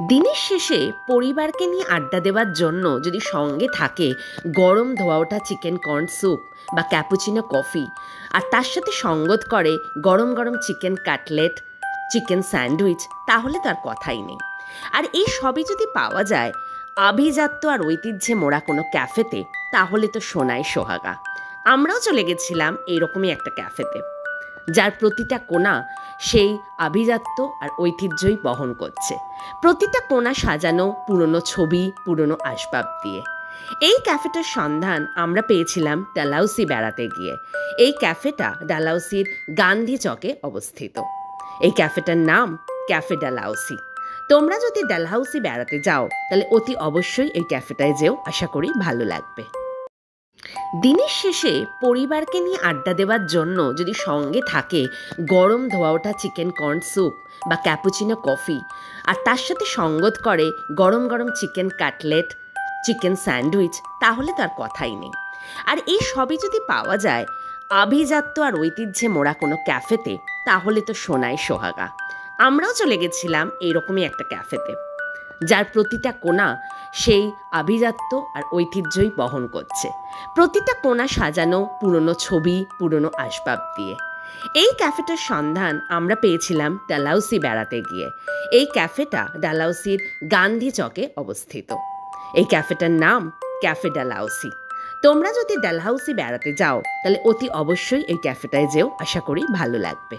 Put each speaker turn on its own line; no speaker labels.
দিনের শেষে পরিবারকে নিয়ে আড্ডা দেওয়ার জন্য যদি সঙ্গে থাকে গরম ধোয়া ওঠা চিকেন কর্ন স্যুপ বা ক্যাপুচিনো কফি, আর তার সাথে সঙ্গত করে গরম গরম চিকেন কাটলেট, চিকেন স্যান্ডউইচ, তাহলে তার কথাই নেই। আর এই সবই যদি পাওয়া যায় আভিজাত্য আর ঐতিহ্যে মোড়া কোনো ক্যাফেতে, তাহলে তো সোনায় সোহাগা। আমরাও চলে গেছিলাম এইরকমই একটা ক্যাফেতে, যার প্রতিটা কোণা সেই আভিজাত্য আর ঐতিহ্যই বহন করছে। প্রতিটা কোণা সাজানো পুরনো ছবি, পুরনো আসবাব দিয়ে। এই ক্যাফেটার সন্ধান আমরা পেয়েছিলাম ডালহাউসি বেড়াতে গিয়ে। এই ক্যাফেটা ডালহাউসির গান্ধী চকে অবস্থিত। এই ক্যাফেটার নাম ক্যাফে ডালহাউসি। তোমরা যদি ডালহাউসি বেড়াতে যাও তাহলে অতি অবশ্যই এই ক্যাফেটায় যেও, আশা করি ভালো লাগবে। দিনের শেষে পরিবারকে নিয়ে আড্ডা দেওয়ার জন্য যদি সঙ্গে থাকে গরম ধোয়া ওঠা চিকেন কর্ন স্যুপ বা ক্যাপুচিনো কফি, আর তার সাথে সঙ্গত করে গরম গরম চিকেন কাটলেট, চিকেন স্যান্ডউইচ, তাহলে তার কথাই নেই। আর এই সবই যদি পাওয়া যায় আভিজাত্য আর ঐতিহ্যে মোড়া কোনো ক্যাফেতে, তাহলে তো সোনায় সোহাগা। আমরাও চলে গেছিলাম এইরকমই একটা ক্যাফেতে, যার প্রতিটা কোণা সেই আভিজাত্য আর ঐতিহ্যই বহন করছে। প্রতিটা কোণা সাজানো পুরনো ছবি, পুরনো আসবাব দিয়ে। এই ক্যাফেটার সন্ধান আমরা পেয়েছিলাম ডালহাউসি বেড়াতে গিয়ে। এই ক্যাফেটা ডালহাউসির গান্ধী চকে অবস্থিত। এই ক্যাফেটার নাম ক্যাফে ডালহাউসি। তোমরা যদি ডালহাউসি বেড়াতে যাও তাহলে অতি অবশ্যই এই ক্যাফেটায় যেও, আশা করি ভালো লাগবে।